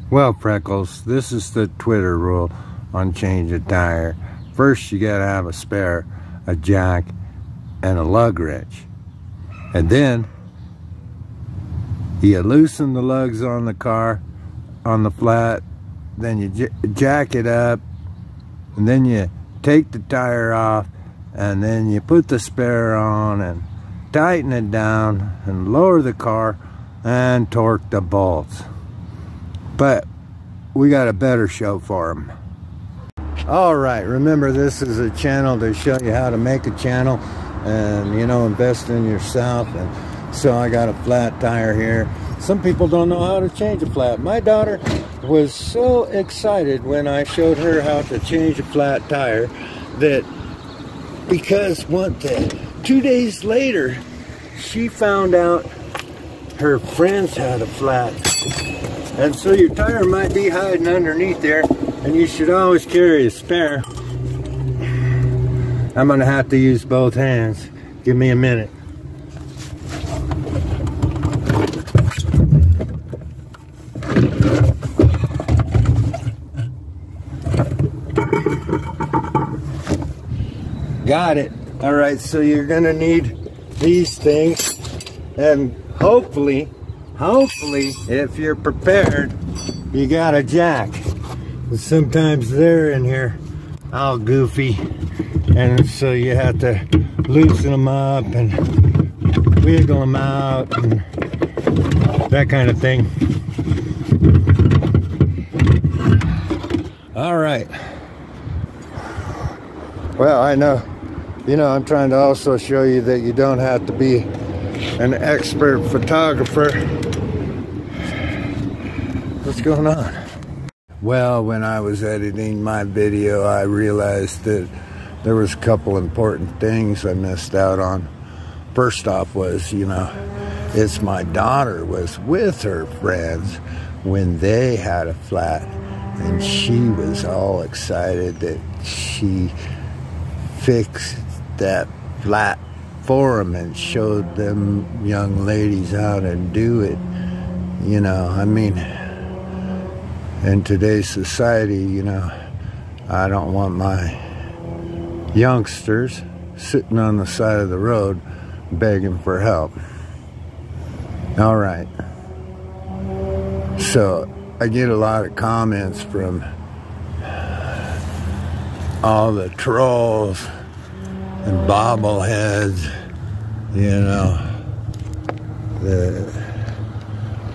Well, Freckles, this is the Twitter rule on change a tire. First, you gotta have a spare, a jack, and a lug wrench. And then, you loosen the lugs on the car, on the flat, then you jack it up, and then you take the tire off, and then you put the spare on and tighten it down and lower the car and torque the bolts. But we got a better show for them. Alright, remember this is a channel to show you how to make a channel and, you know, invest in yourself. And so I got a flat tire here. Some people don't know how to change a flat. My daughter was so excited when I showed her how to change a flat tire that because 2 days later she found out her friends had a flat. And so your tire might be hiding underneath there, and you should always carry a spare. I'm gonna have to use both hands. Give me a minute. Got it. All right, so you're gonna need these things, and hopefully, if you're prepared, you got a jack. Sometimes they're in here all goofy, and so you have to loosen them up and wiggle them out and that kind of thing. All right. Well, I know, you know, I'm trying to also show you that you don't have to be an expert photographer. What's going on? Well, when I was editing my video, I realized that there was a couple important things I missed out on. First off was, you know, it's my daughter was with her friends when they had a flat, and she was all excited that she fixed that flat for them and showed them young ladies how to do it. You know, I mean, in today's society, you know, I don't want my youngsters sitting on the side of the road begging for help. All right. So I get a lot of comments from all the trolls and bobbleheads, you know,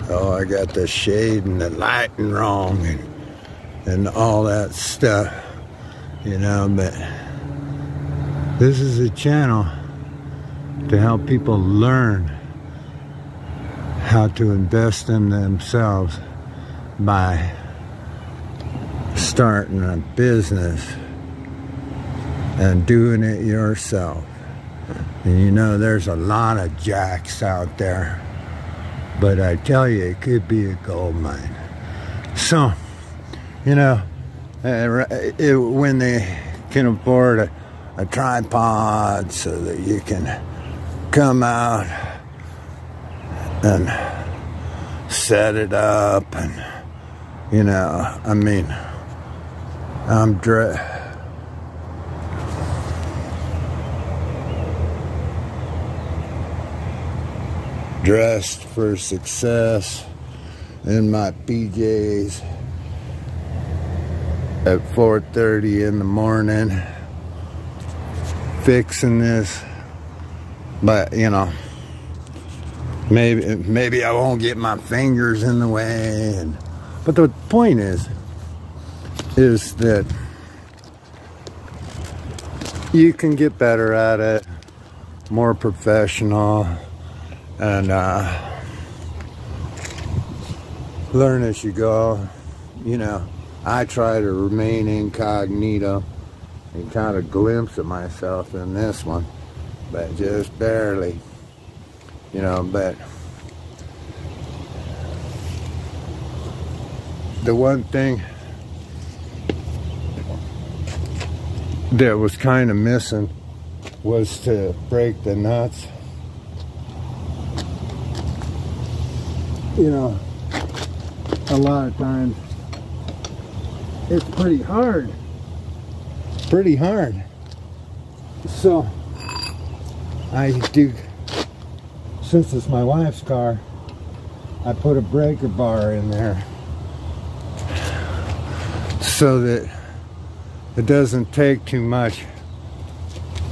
oh, I got the shade and the lighting wrong and all that stuff, you know, but this is a channel to help people learn how to invest in themselves by starting a business and doing it yourself. And you know, there's a lot of jacks out there, but I tell you, it could be a gold mine. So, you know, when they can afford a tripod so that you can come out and set it up, and, you know, I mean, I'm dressed for success in my PJs at 4:30 in the morning fixing this, but you know, maybe I won't get my fingers in the way, but the point is that you can get better at it, more professional, and learn as you go. You know, I try to remain incognito and kind of glimpse at myself in this one, but just barely, you know. But the one thing that was kind of missing was to break the nuts. You know, a lot of times it's pretty hard. Pretty hard. So I do, since it's my wife's car, I put a breaker bar in there so that it doesn't take too much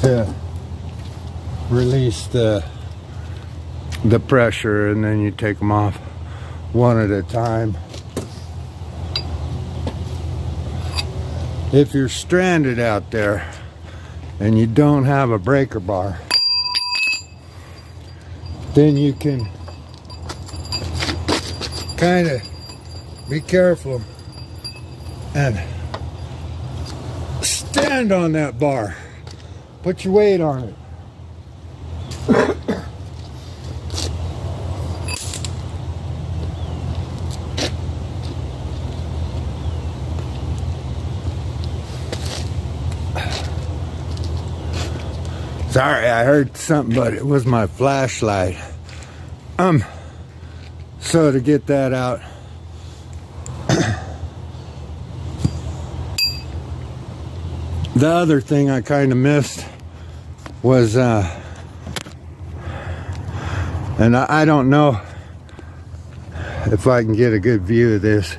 to release the pressure, and then you take them off one at a time. If you're stranded out there and you don't have a breaker bar, then you can kind of be careful and stand on that bar. Put your weight on it. Sorry, I heard something, but it was my flashlight. So to get that out, the other thing I kind of missed was, and I don't know if I can get a good view of this,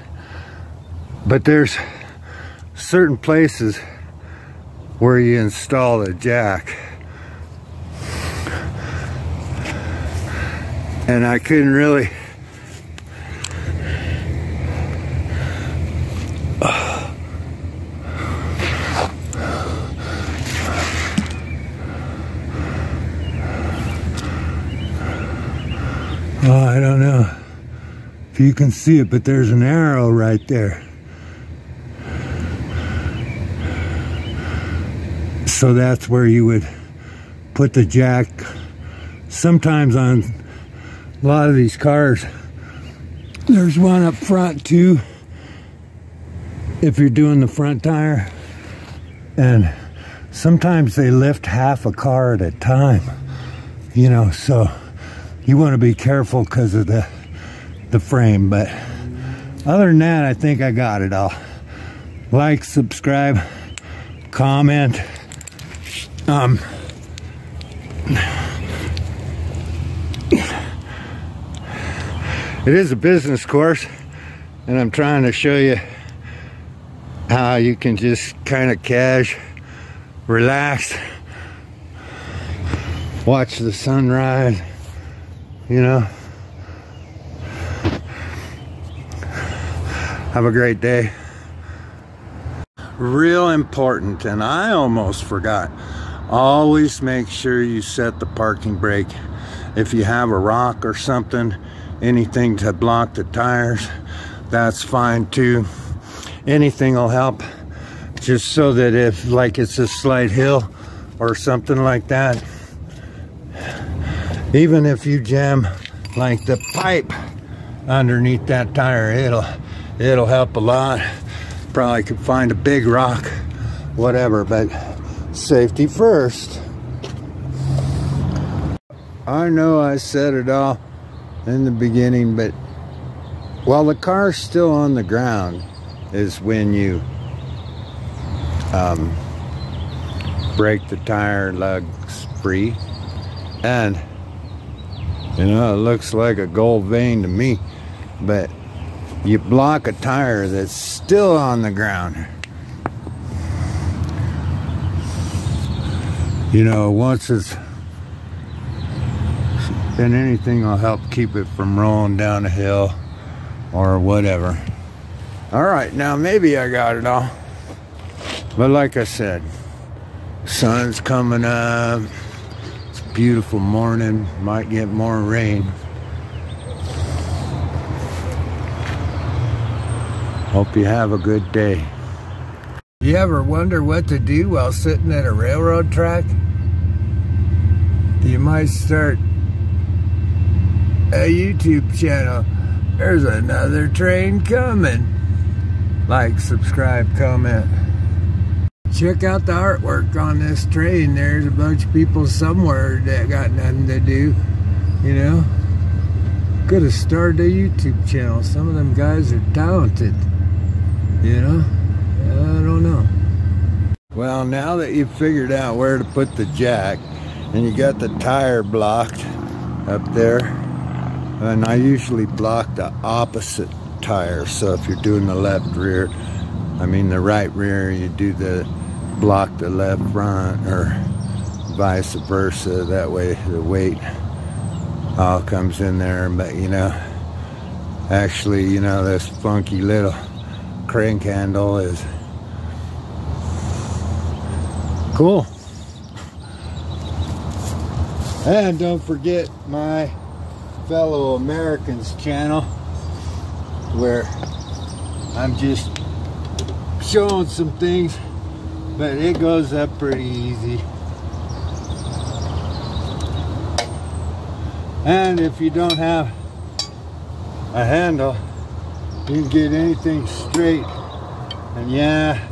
but there's certain places where you install a jack. And I couldn't really I don't know if you can see it, but there's an arrow right there. So that's where you would put the jack. Sometimes on a lot of these cars, there's one up front too, if you're doing the front tire. And sometimes they lift half a car at a time, you know, so you want to be careful because of the frame. But other than that, I think I got it all. Like, subscribe, comment. It is a business course, and I'm trying to show you how you can just kind of relax, watch the sunrise, you know. Have a great day. Real important, and I almost forgot, always make sure you set the parking brake. If you have a rock or something, anything to block the tires, that's fine too. Anything will help, just so that if like it's a slight hill or something like that, even if you jam like the pipe underneath that tire, it'll help a lot. Probably could find a big rock, whatever, but safety first. I know I said it all in the beginning, but while the car's still on the ground is when you break the tire lugs free. And you know, it looks like a gold vein to me, but you block a tire that's still on the ground. You know, once it's, and anything will help keep it from rolling down a hill or whatever. All right, now maybe I got it all, but like I said, sun's coming up. It's a beautiful morning. Might get more rain. Hope you have a good day. You ever wonder what to do while sitting at a railroad track? You might start a YouTube channel. There's another train coming. Like, subscribe, comment. Check out the artwork on this train. There's a bunch of people somewhere that got nothing to do, you know. could have started a YouTube channel. Some of them guys are talented, you know? I don't know. Well, now that you've figured out where to put the jack and you got the tire blocked up there, and I usually block the opposite tire. So if you're doing the left rear, I mean the right rear, you do the block the left front, or vice versa. That way the weight all comes in there. But you know, actually, you know, this funky little crank handle is cool. And don't forget my fellow Americans channel, where I'm just showing some things, but it goes up pretty easy. And if you don't have a handle, you can get anything straight. And yeah,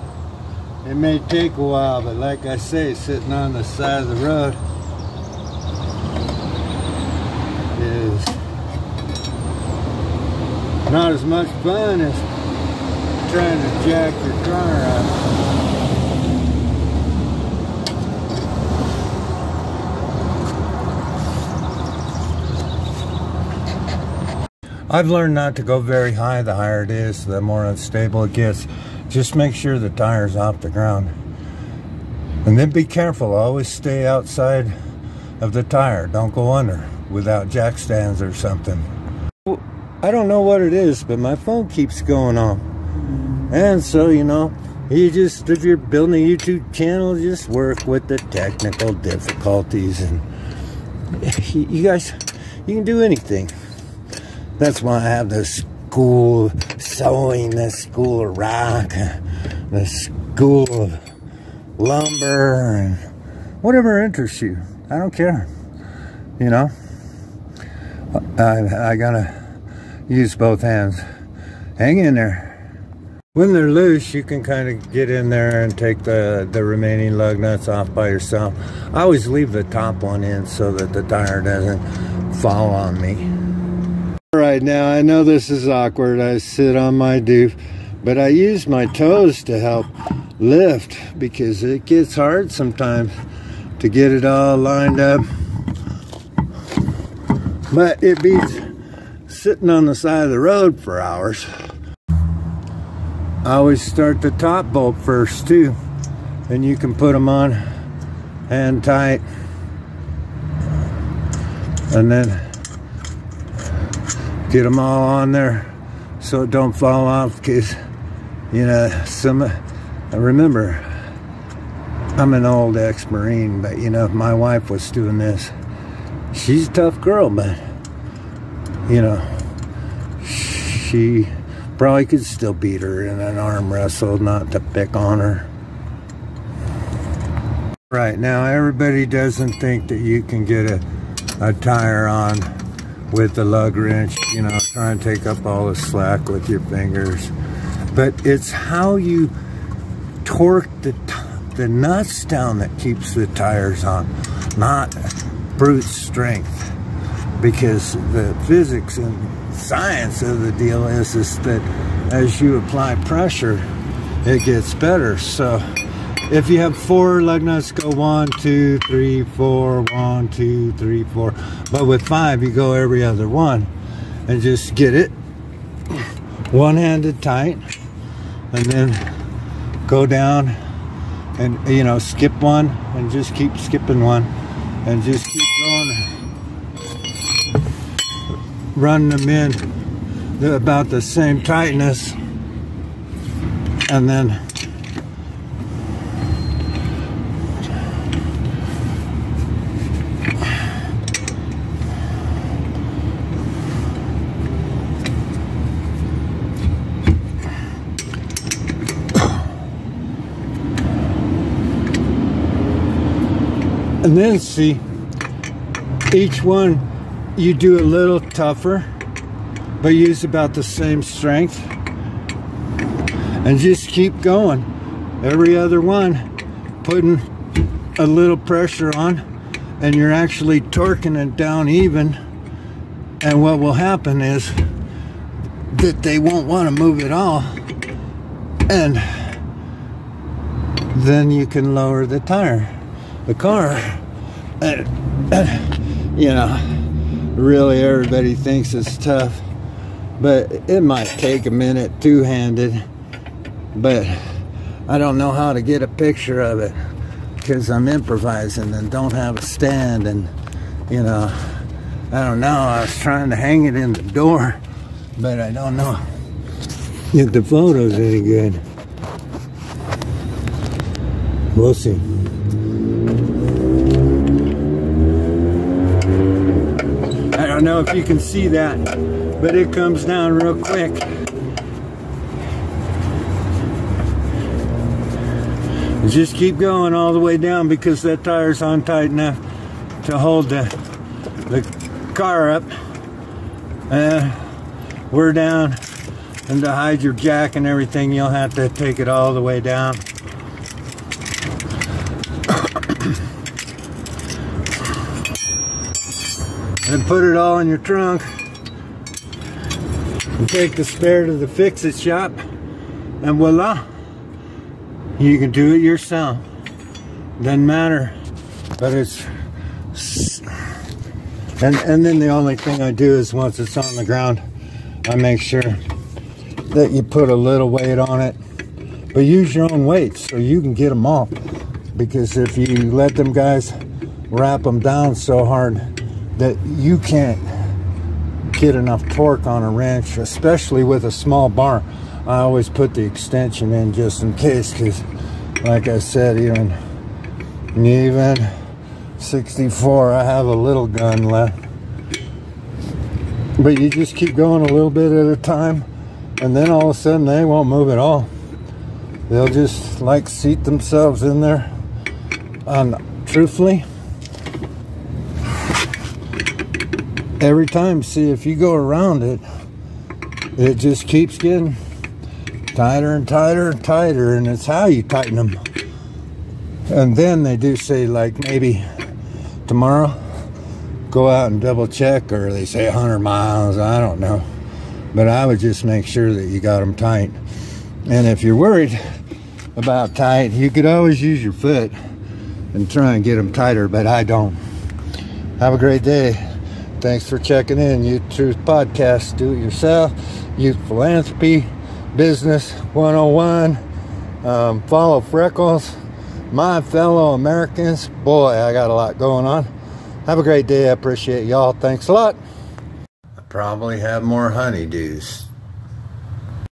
it may take a while, but like I say, sitting on the side of the road is not as much fun as trying to jack your car up. I've learned not to go very high. The higher it is, the more unstable it gets. Just make sure the tire's off the ground. And then be careful, always stay outside of the tire. Don't go under without jack stands or something. I don't know what it is, but my phone keeps going off. And so, you know, you just, if you're building a YouTube channel, just work with the technical difficulties. And you guys, you can do anything. That's why I have the school sewing, the school of rock, the school of lumber, and whatever interests you. I don't care. You know, I gotta use both hands. Hang in there. When they're loose, you can kind of get in there and take the remaining lug nuts off by yourself. I always leave the top one in so that the tire doesn't fall on me. Right now, I know this is awkward. I sit on my doof, but I use my toes to help lift because it gets hard sometimes to get it all lined up. But it beats sitting on the side of the road for hours. I always start the top bolt first too, and you can put them on hand tight, and then get them all on there so it don't fall off. Because, you know, remember, I'm an old ex-Marine, but you know, if my wife was doing this, she's a tough girl, but you know, she probably could still beat her in an arm wrestle, not to pick on her. Right now, everybody doesn't think that you can get a tire on with the lug wrench, you know, try and take up all the slack with your fingers. But it's how you torque the nuts down that keeps the tires on, not brute strength. Because the physics and science of the deal is that as you apply pressure, it gets better. So if you have 4 lug nuts, go 1, 2, 3, 4, 1, 2, 3, 4. But with 5, you go every other one, and just get it one-handed tight, and then go down and, you know, skip one and just keep skipping one, and just keep going, run them in. They're about the same tightness, and then see, each one you do a little tougher, but use about the same strength, and just keep going. Every other one, putting a little pressure on, and you're actually torquing it down even, And what will happen is that they won't want to move it all, and then you can lower the car. And, you know, really everybody thinks it's tough, but it might take a minute two-handed, but I don't know how to get a picture of it because I'm improvising and don't have a stand, and you know, I don't know. I was trying to hang it in the door, but I don't know if the photo's any good. We'll see. I don't know if you can see that, but it comes down real quick. Just keep going all the way down because that tire's on tight enough to hold the car up. We're down, and to hide your jack and everything, you'll have to take it all the way down. And put it all in your trunk. And take the spare to the fix-it shop, and voila, you can do it yourself. Doesn't matter, but it's. And then the only thing I do is once it's on the ground, I make sure that you put a little weight on it, but use your own weight so you can get them off. Because if you let them guys wrap them down so hard that you can't get enough torque on a wrench, especially with a small bar, I always put the extension in just in case, because like I said, even 64, I have a little gun left. But you just keep going a little bit at a time, and then all of a sudden they won't move at all. They'll just like seat themselves in there. Truthfully, every time, see, if you go around it, it just keeps getting tighter and tighter and tighter, and it's how you tighten them. And then they do say, like, maybe tomorrow go out and double check, or they say 100 miles, I don't know, but I would just make sure that you got them tight. And if you're worried about tight, you could always use your foot and try and get them tighter, but I don't. Have a great day. Thanks for checking in. Youth Truth Podcast, do it yourself, youth philanthropy, business 101. Follow Freckles, my fellow Americans. Boy, I got a lot going on. Have a great day. I appreciate y'all. Thanks a lot. I probably have more honeydews